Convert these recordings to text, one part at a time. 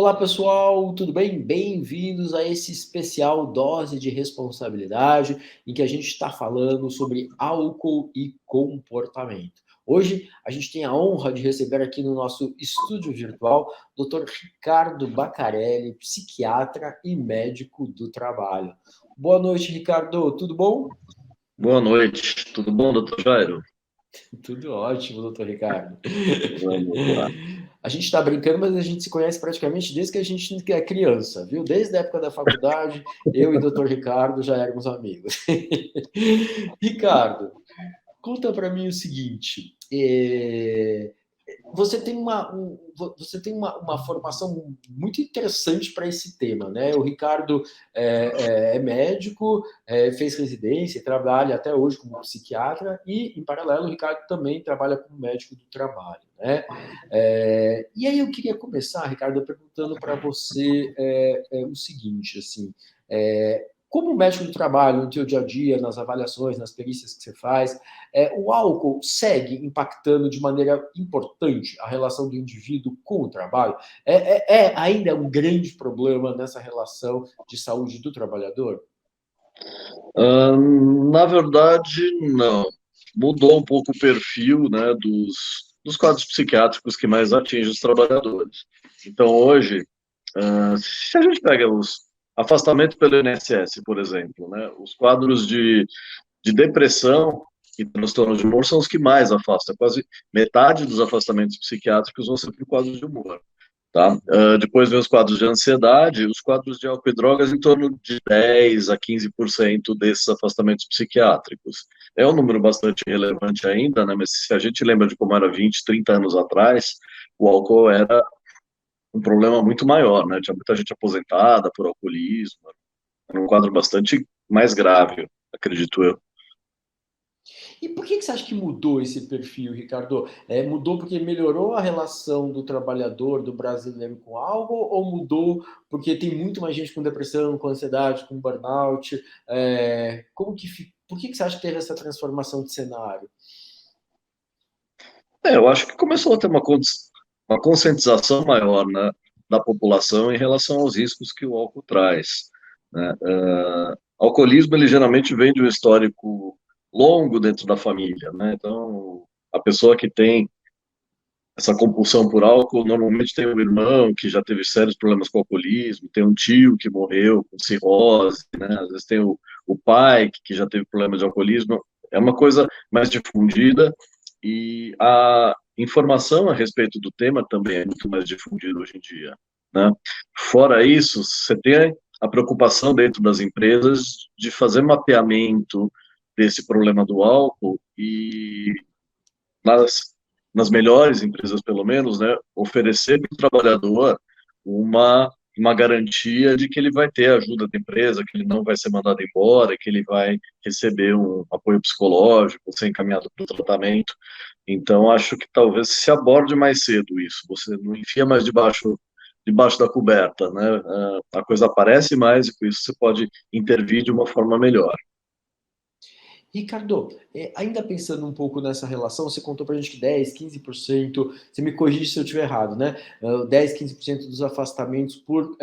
Olá, pessoal, tudo bem? Bem-vindos a esse especial Dose de Responsabilidade, em que a gente está falando sobre álcool e comportamento. Hoje, a gente tem a honra de receber aqui no nosso estúdio virtual o Dr. Ricardo Bacarelli, psiquiatra e médico do trabalho. Boa noite, Ricardo, tudo bom? Boa noite, tudo bom, doutor Jairo? Tudo ótimo, doutor Ricardo. Vamos lá. A gente está brincando, mas a gente se conhece praticamente desde que a gente é criança, viu? Desde a época da faculdade, eu e o doutor Ricardo já éramos amigos. Ricardo, conta para mim o seguinte: você tem uma formação muito interessante para esse tema, né? O Ricardo é médico, fez residência e trabalha até hoje como psiquiatra, e, em paralelo, o Ricardo também trabalha como médico do trabalho, né? E aí eu queria começar, Ricardo, perguntando para você o seguinte, assim, como médico do trabalho, no seu dia a dia, nas avaliações, nas perícias que você faz, o álcool segue impactando de maneira importante a relação do indivíduo com o trabalho? Ainda um grande problema nessa relação de saúde do trabalhador? Na verdade, não. Mudou um pouco o perfil, né, dos quadros psiquiátricos que mais atingem os trabalhadores. Então, hoje, se a gente pega os afastamento pelo INSS, por exemplo, né, os quadros de depressão e transtorno de humor são os que mais afastam. Quase metade dos afastamentos psiquiátricos vão ser por quadros de humor. Tá? Depois vem os quadros de ansiedade, os quadros de álcool e drogas em torno de 10 a 15% desses afastamentos psiquiátricos. É um número bastante relevante ainda, né? Mas se a gente lembra de como era 20, 30 anos atrás, o álcool era um problema muito maior, né? Tinha muita gente aposentada por alcoolismo, era um quadro bastante mais grave, acredito eu. E por que você acha que mudou esse perfil, Ricardo? Mudou porque melhorou a relação do trabalhador, do brasileiro com algo, ou mudou porque tem muito mais gente com depressão, com ansiedade, com burnout? Por que você acha que teve essa transformação de cenário? Eu acho que começou a ter uma conscientização maior, né, da população em relação aos riscos que o álcool traz, né? Alcoolismo, ele geralmente vem de um histórico longo dentro da família, né? Então, a pessoa que tem essa compulsão por álcool normalmente tem um irmão que já teve sérios problemas com alcoolismo, tem um tio que morreu com cirrose, né? Às vezes tem o pai que já teve problemas de alcoolismo. É uma coisa mais difundida e a informação a respeito do tema também é muito mais difundida hoje em dia, né? Fora isso, você tem a preocupação dentro das empresas de fazer mapeamento desse problema do álcool e nas, nas melhores empresas, pelo menos, né, oferecer para o trabalhador uma garantia de que ele vai ter a ajuda da empresa, que ele não vai ser mandado embora, que ele vai receber um apoio psicológico, ser encaminhado para o tratamento. Então, acho que talvez se aborde mais cedo isso. Você não enfia mais debaixo da coberta, né? A coisa aparece mais e com isso você pode intervir de uma forma melhor. Ricardo, ainda pensando um pouco nessa relação, você contou para a gente que 10, 15%, você me corrige se eu estiver errado, né? 10, 15% dos afastamentos por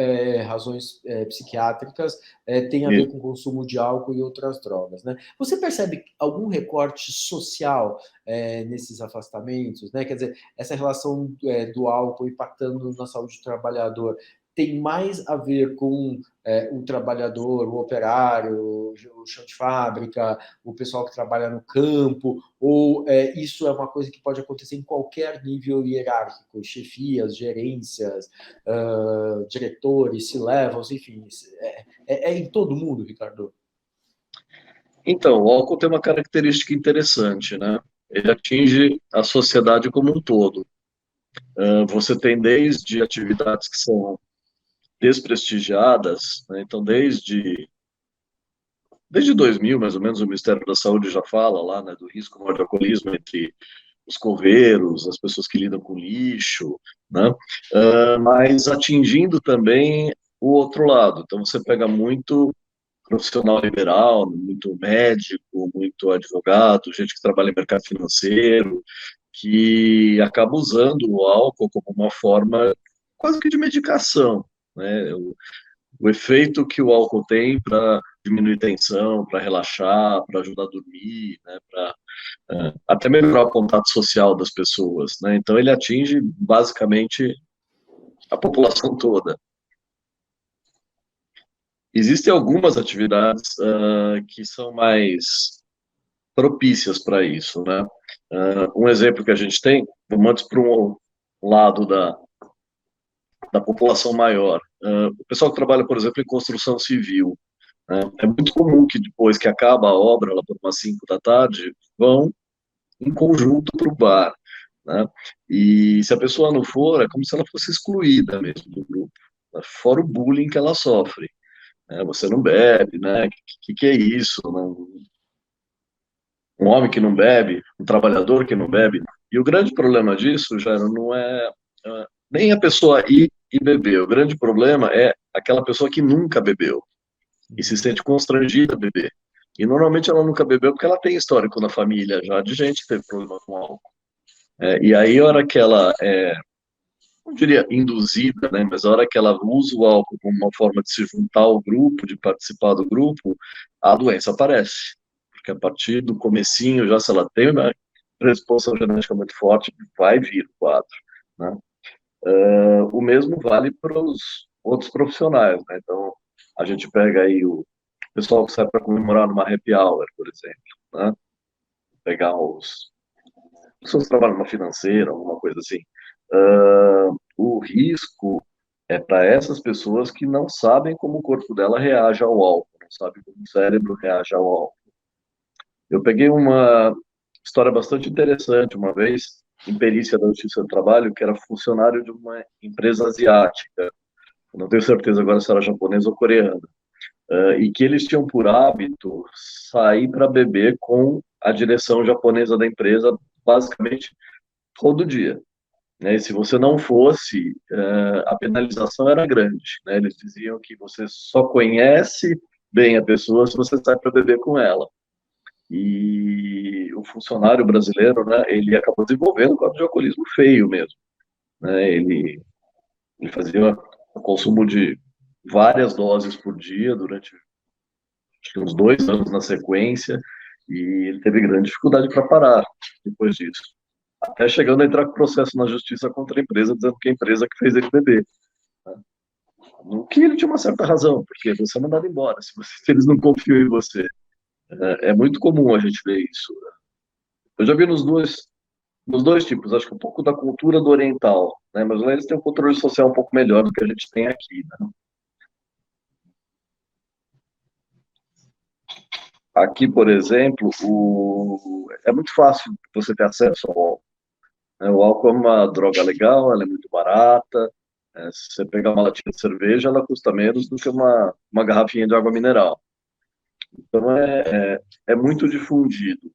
razões psiquiátricas tem a ver E, com consumo de álcool e outras drogas, né? Você percebe algum recorte social nesses afastamentos, né? Quer dizer, essa relação do álcool impactando na saúde do trabalhador tem mais a ver com o trabalhador, o operário, o chão de fábrica, o pessoal que trabalha no campo, ou isso é uma coisa que pode acontecer em qualquer nível hierárquico, chefias, gerências, diretores, C-levels, enfim, é em todo mundo, Ricardo? então, o álcool tem uma característica interessante, né? Ele atinge a sociedade como um todo. Você tem desde atividades que são desprestigiadas, né? Então, desde 2000, mais ou menos, o Ministério da Saúde já fala lá, né, do risco maior de alcoolismo entre os coveiros, as pessoas que lidam com lixo, né? Mas atingindo também o outro lado. Então, você pega muito profissional liberal, muito médico, muito advogado, gente que trabalha em mercado financeiro, que acaba usando o álcool como uma forma quase que de medicação, né? O efeito que o álcool tem para diminuir tensão, para relaxar, para ajudar a dormir, né? Para até melhorar o contato social das pessoas, né? Então ele atinge basicamente a população toda. Existem algumas atividades que são mais propícias para isso, né? Um exemplo que a gente tem, vamos antes para um lado da população maior. O pessoal que trabalha, por exemplo, em construção civil, né? É muito comum que depois que acaba a obra, lá por umas 5 da tarde, vão em conjunto para o bar, né? E se a pessoa não for, é como se ela fosse excluída mesmo do grupo, né? Fora o bullying que ela sofre. Né? Você não bebe, né? Que é isso? Não, um homem que não bebe, um trabalhador que não bebe. E o grande problema disso, já não é nem a pessoa ir e beber. O grande problema é aquela pessoa que nunca bebeu e se sente constrangida a beber. E normalmente ela nunca bebeu porque ela tem histórico na família já de gente que teve problema com álcool. E aí, a hora que ela não diria induzida, né, mas a hora que ela usa o álcool como uma forma de se juntar ao grupo, de participar do grupo, a doença aparece. Porque a partir do comecinho, já se ela tem uma predisposição genética muito forte, vai vir o quadro, né? O mesmo vale para os outros profissionais, né? Então, a gente pega aí o pessoal que sai para comemorar numa happy hour, por exemplo, né? Pegar os pessoas que trabalham numa financeira, alguma coisa assim. O risco é para essas pessoas que não sabem como o corpo dela reage ao álcool, não sabem como o cérebro reage ao álcool. Eu peguei uma história bastante interessante uma vez, em perícia da Justiça do Trabalho, que era funcionário de uma empresa asiática. Eu não tenho certeza agora se era japonesa ou coreana. E que eles tinham por hábito sair para beber com a direção japonesa da empresa, basicamente todo dia. Né? E se você não fosse, a penalização era grande. Né? Eles diziam que você só conhece bem a pessoa se você sai para beber com ela. E o funcionário brasileiro, né, ele acabou desenvolvendo um quadro de alcoolismo feio mesmo. Né? Ele fazia o consumo de várias doses por dia durante acho que uns 2 anos na sequência, e ele teve grande dificuldade para parar depois disso. Até chegando a entrar com processo na justiça contra a empresa, dizendo que a empresa que fez ele beber. Né? No que ele tinha uma certa razão, porque você é mandado embora se eles não confiam em você. É muito comum a gente ver isso. Eu já vi nos dois tipos, acho que um pouco da cultura do oriental, né? Mas lá eles têm um controle social um pouco melhor do que a gente tem aqui. Né? Aqui, por exemplo, é muito fácil você ter acesso ao álcool. Né? O álcool é uma droga legal, ela é muito barata. Se você pegar uma latinha de cerveja, ela custa menos do que uma garrafinha de água mineral. Então, é muito difundido.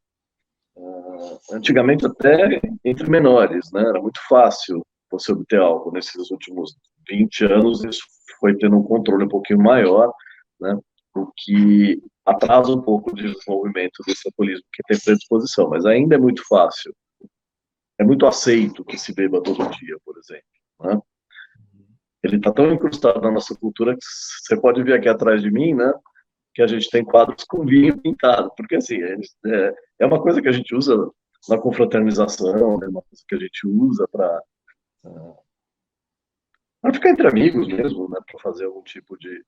Antigamente, até entre menores, né? Era muito fácil você obter álcool. Nesses últimos 20 anos, isso foi tendo um controle um pouquinho maior, né? O que atrasa um pouco o desenvolvimento desse alcoolismo que tem predisposição, mas ainda é muito fácil. É muito aceito que se beba todo dia, por exemplo. Né? Ele está tão incrustado na nossa cultura que você pode ver aqui atrás de mim, né? Que a gente tem quadros com vinho pintado, porque assim, é uma coisa que a gente usa na confraternização, é uma coisa que a gente usa para ficar entre amigos mesmo, né? Para fazer algum tipo de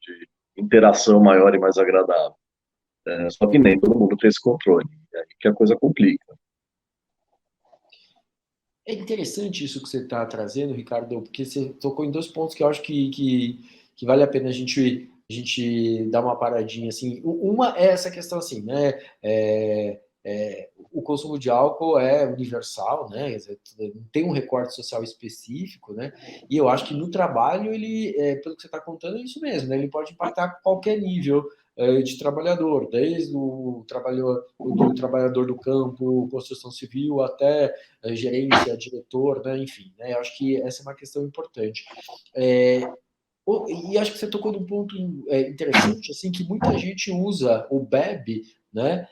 interação maior e mais agradável. Só que nem todo mundo tem esse controle, é aí que a coisa complica. É interessante isso que você está trazendo, Ricardo, porque você tocou em dois pontos que eu acho que vale a pena a gente dar uma paradinha assim. Uma é essa questão assim, né? O consumo de álcool é universal, né? Quer dizer, não tem um recorte social específico, né? E eu acho que no trabalho ele, pelo que você está contando, é isso mesmo, né? Ele pode impactar qualquer nível de trabalhador, desde o trabalhador do campo, construção civil, até gerência, diretor, né? Enfim, né? Eu acho que essa é uma questão importante. É, e acho que você tocou num ponto interessante, assim, que muita gente usa o bebe, né,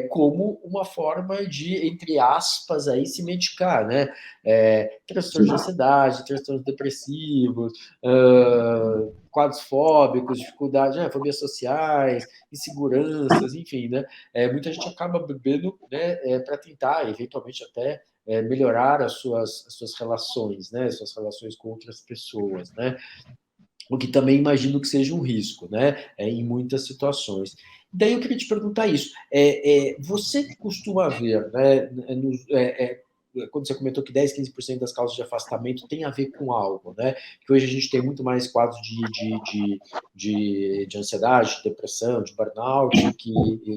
como uma forma de, entre aspas, aí, se medicar, né? Transtornos de ansiedade, transtornos depressivos, quadros fóbicos, dificuldades, fobias sociais, inseguranças, enfim, né? Muita gente acaba bebendo, né, para tentar, eventualmente, até melhorar as suas relações, né? Suas relações com outras pessoas, né? O que também imagino que seja um risco, né? Em muitas situações. Daí eu queria te perguntar isso. Você costuma ver, né, quando você comentou que 10, 15% das causas de afastamento tem a ver com algo, né? Que hoje a gente tem muito mais quadros de ansiedade, de depressão, de burnout,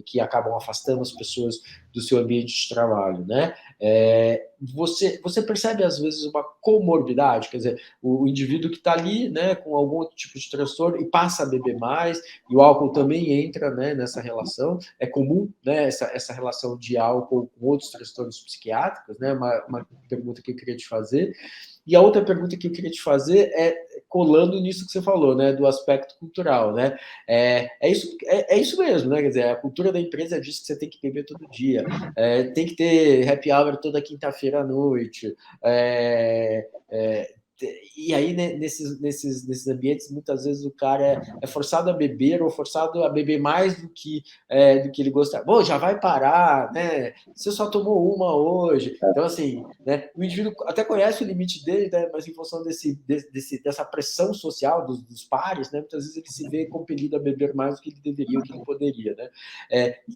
que acabam afastando as pessoas do seu ambiente de trabalho, né? Você percebe, às vezes, uma comorbidade, quer dizer, o indivíduo que está ali, né, com algum outro tipo de transtorno e passa a beber mais, e o álcool também entra, né, nessa relação. É comum, né, essa relação de álcool com outros transtornos psiquiátricos, né? Uma pergunta que eu queria te fazer. E a outra pergunta que eu queria te fazer colando nisso que você falou, né, do aspecto cultural, né? Isso mesmo, né? Quer dizer, a cultura da empresa diz que você tem que beber todo dia, tem que ter happy hour toda quinta-feira à noite, e aí, né, nesses ambientes, muitas vezes o cara é forçado a beber ou forçado a beber mais do que ele gostaria. Bom, já vai parar, né? Você só tomou uma hoje. Então, assim, né, o indivíduo até conhece o limite dele, né, mas em função dessa pressão social dos pares, né, muitas vezes ele se vê compelido a beber mais do que ele deveria, do que ele poderia. Né?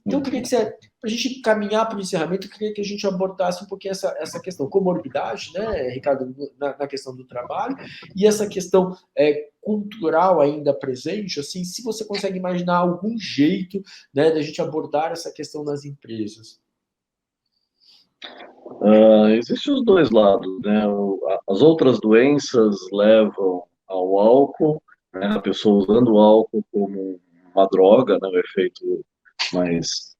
Então, eu queria que você, para a gente caminhar para o encerramento, eu queria que a gente abordasse um pouquinho essa questão, comorbidade, né, Ricardo, na questão do trabalho, e essa questão cultural ainda presente, assim, se você consegue imaginar algum jeito, né, da gente abordar essa questão nas empresas. Existem os dois lados, né? As outras doenças levam ao álcool, né? A pessoa usando o álcool como uma droga, né? O efeito mais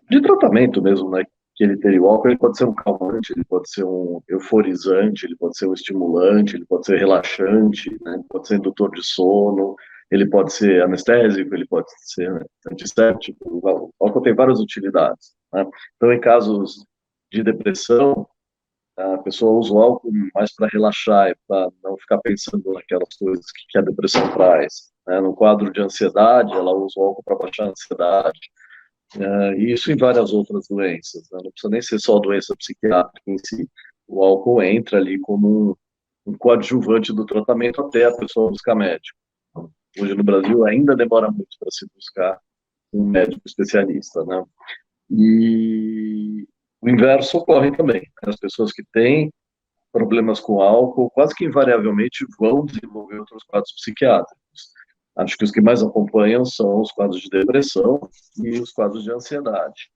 de tratamento mesmo, né? Que ele teria. O álcool ele pode ser um calmante, ele pode ser um euforizante, ele pode ser um estimulante, ele pode ser relaxante, né? Ele pode ser indutor de sono, ele pode ser anestésico, ele pode ser, né, antisséptico. O álcool tem várias utilidades, né? Então, em casos de depressão, a pessoa usa o álcool mais para relaxar, para não ficar pensando naquelas coisas que a depressão traz, né? No quadro de ansiedade, ela usa o álcool para baixar a ansiedade. E isso em várias outras doenças, né? Não precisa nem ser só doença psiquiátrica em si. O álcool entra ali como um coadjuvante do tratamento até a pessoa buscar médico. Hoje no Brasil ainda demora muito para se buscar um médico especialista, né? E o inverso ocorre também. As pessoas que têm problemas com álcool, quase que invariavelmente vão desenvolver outros quadros psiquiátricos. Acho que os que mais acompanham são os quadros de depressão e os quadros de ansiedade.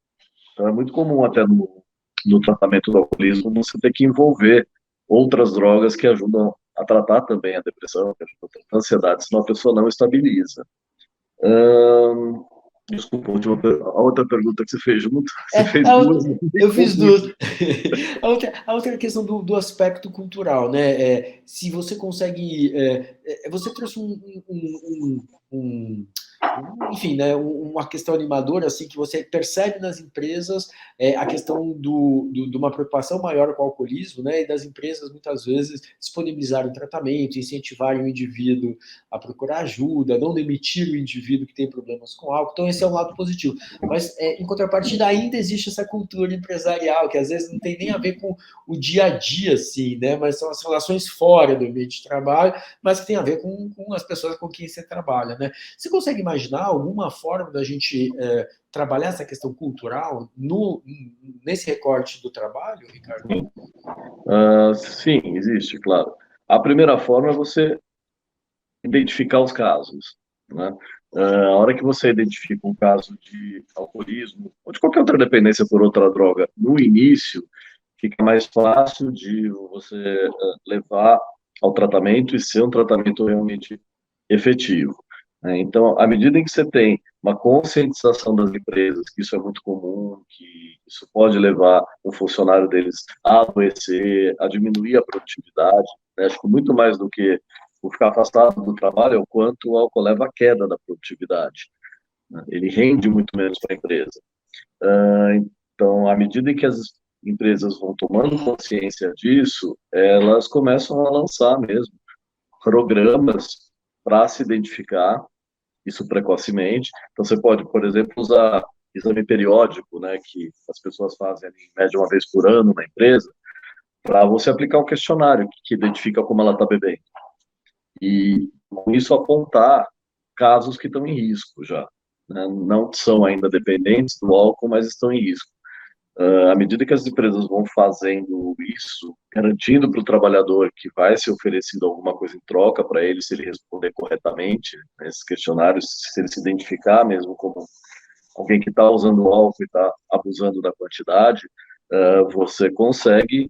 Então é muito comum até no tratamento do alcoolismo você ter que envolver outras drogas que ajudam a tratar também a depressão, que ajudam a tratar a ansiedade, senão a pessoa não estabiliza. Desculpa, a outra pergunta que você fez junto, você fez duas. Eu fiz duas. A outra questão do aspecto cultural, né? Se você consegue. Você trouxe enfim, né, uma questão animadora, assim, que você percebe nas empresas a questão de uma preocupação maior com o alcoolismo, né, e das empresas, muitas vezes, disponibilizarem tratamento, incentivarem o indivíduo a procurar ajuda, não demitir o indivíduo que tem problemas com álcool. Então, esse é um lado positivo. Mas, em contrapartida, ainda existe essa cultura empresarial, que às vezes não tem nem a ver com o dia a dia, assim, né, mas são as relações fora do ambiente de trabalho, mas que tem a ver com as pessoas com quem você trabalha, né? Você consegue imaginar alguma forma da gente trabalhar essa questão cultural nesse recorte do trabalho, Ricardo? Sim, existe, claro. A primeira forma é você identificar os casos, né? A hora que você identifica um caso de alcoolismo ou de qualquer outra dependência por outra droga, no início, fica mais fácil de você levar ao tratamento e ser um tratamento realmente efetivo, né? Então, à medida em que você tem uma conscientização das empresas, que isso é muito comum, que isso pode levar um funcionário deles a adoecer, a diminuir a produtividade, né? Acho que muito mais do que o ficar afastado do trabalho é o quanto o álcool leva à queda da produtividade. né? Ele rende muito menos para a empresa. Então, à medida em que as empresas vão tomando consciência disso, elas começam a lançar mesmo programas para se identificar isso precocemente. Então, você pode, por exemplo, usar exame periódico, né, que as pessoas fazem em média uma vez por ano na empresa, para você aplicar um questionário que identifica como ela está bebendo. E com isso apontar casos que estão em risco já, né? Não são ainda dependentes do álcool, mas estão em risco. À medida que as empresas vão fazendo isso, garantindo para o trabalhador que vai ser oferecido alguma coisa em troca para ele, se ele responder corretamente nesses questionários, se ele se identificar mesmo como alguém que está usando álcool e está abusando da quantidade, você consegue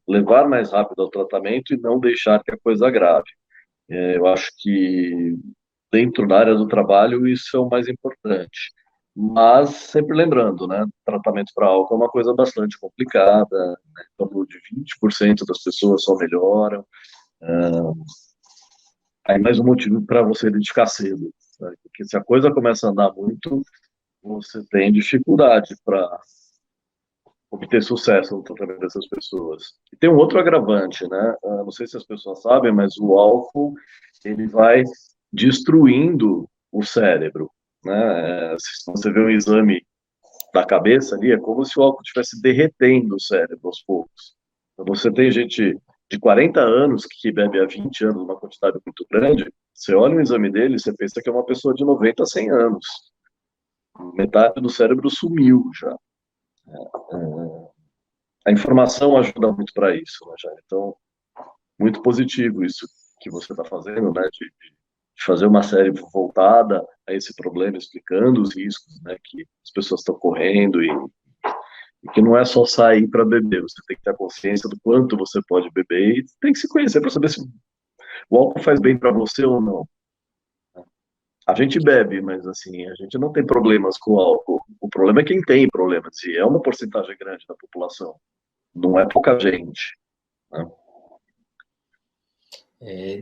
levar mais rápido ao tratamento e não deixar que a coisa agrave. Eu acho que dentro da área do trabalho isso é o mais importante. Mas sempre lembrando, né, tratamento para álcool é uma coisa bastante complicada, né, em torno de 20% das pessoas só melhoram. Aí mais um motivo para você identificar cedo, né, porque se a coisa começa a andar muito, você tem dificuldade para obter sucesso no tratamento dessas pessoas. E tem um outro agravante, né? Não sei se as pessoas sabem, mas o álcool ele vai destruindo o cérebro, né? Se você vê um exame da cabeça ali, é como se o álcool estivesse derretendo o cérebro aos poucos. Então, você tem gente de 40 anos que bebe há 20 anos uma quantidade muito grande, você olha o exame dele e você pensa que é uma pessoa de 90 a 100 anos. Metade do cérebro sumiu já. A informação ajuda muito para isso, né, Jair? Então, muito positivo isso que você está fazendo, né, de fazer uma série voltada a esse problema, explicando os riscos, né, que as pessoas estão correndo e que não é só sair para beber, você tem que ter consciência do quanto você pode beber e tem que se conhecer para saber se o álcool faz bem para você ou não. A gente bebe, mas assim, a gente não tem problemas com o álcool. O problema é quem tem problemas, e é uma porcentagem grande da população. Não é pouca gente, né?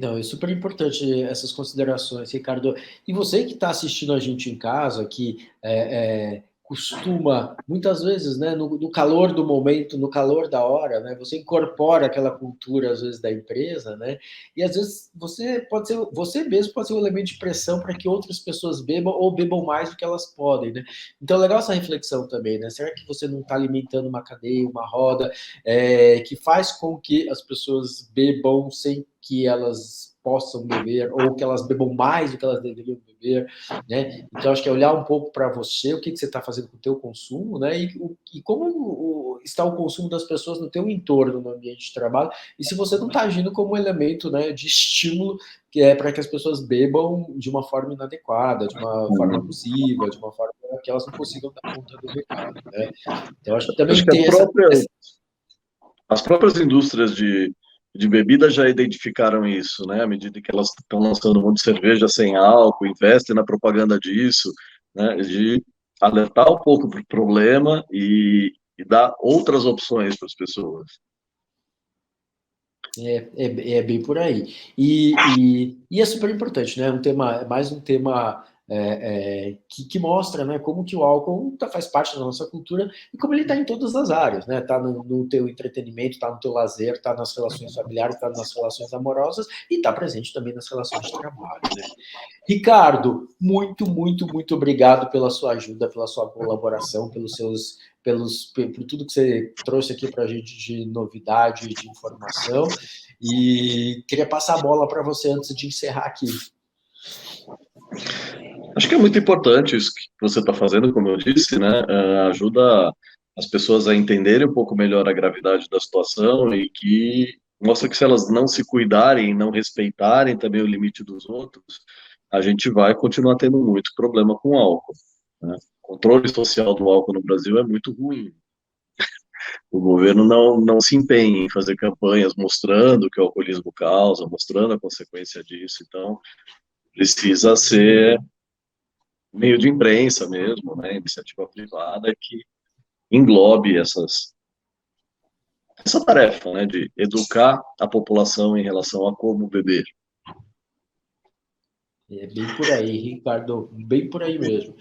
Não, é super importante essas considerações, Ricardo. E você que está assistindo a gente em casa, que costuma, muitas vezes, né, no calor do momento, no calor da hora, né, você incorpora aquela cultura, às vezes, da empresa, né, e às vezes você mesmo pode ser um elemento de pressão para que outras pessoas bebam ou bebam mais do que elas podem, né. Então, é legal essa reflexão também, né, será que você não está alimentando uma cadeia, uma roda, que faz com que as pessoas bebam sem que elas possam beber ou que elas bebam mais do que elas deveriam beber, né? Então acho que é olhar um pouco para você, o que você está fazendo com o teu consumo, né? E como está o consumo das pessoas no teu entorno, no ambiente de trabalho, e se você não está agindo como um elemento, né, de estímulo que é para que as pessoas bebam de uma forma inadequada, de uma forma abusiva, de uma forma que elas não consigam dar conta do recado, né? Então acho que Acho também que tem as próprias indústrias de bebida já identificaram isso, né? À medida que elas estão lançando um monte de cerveja sem álcool, investem na propaganda disso, né? De alertar um pouco para o problema e dar outras opções para as pessoas. É bem por aí. E é super importante, né? Mais um tema que mostra, né, como que o álcool faz parte da nossa cultura e como ele está em todas as áreas, né? Está no teu entretenimento, está no teu lazer, está nas relações familiares, está nas relações amorosas e está presente também nas relações de trabalho, né? Ricardo, muito, muito, muito obrigado pela sua ajuda, pela sua colaboração, por tudo que você trouxe aqui para a gente de novidade, de informação. E queria passar a bola para você antes de encerrar aqui. Acho que é muito importante isso que você está fazendo, como eu disse, né? Ajuda as pessoas a entenderem um pouco melhor a gravidade da situação e que mostra que se elas não se cuidarem, não respeitarem também o limite dos outros, a gente vai continuar tendo muito problema com o álcool, né? O controle social do álcool no Brasil é muito ruim. O governo não se empenha em fazer campanhas mostrando o que o alcoolismo causa, mostrando a consequência disso. Então, precisa ser meio de imprensa mesmo, né, iniciativa privada que englobe essa tarefa, né, de educar a população em relação a como beber. É bem por aí, Ricardo, bem por aí mesmo.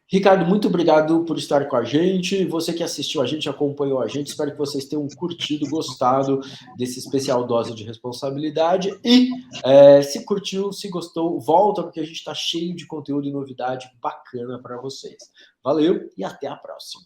Ricardo, muito obrigado por estar com a gente. Você que assistiu a gente, acompanhou a gente, espero que vocês tenham curtido, gostado desse especial Dose de Responsabilidade. E se curtiu, se gostou, volta, porque a gente está cheio de conteúdo e novidade bacana para vocês. Valeu e até a próxima.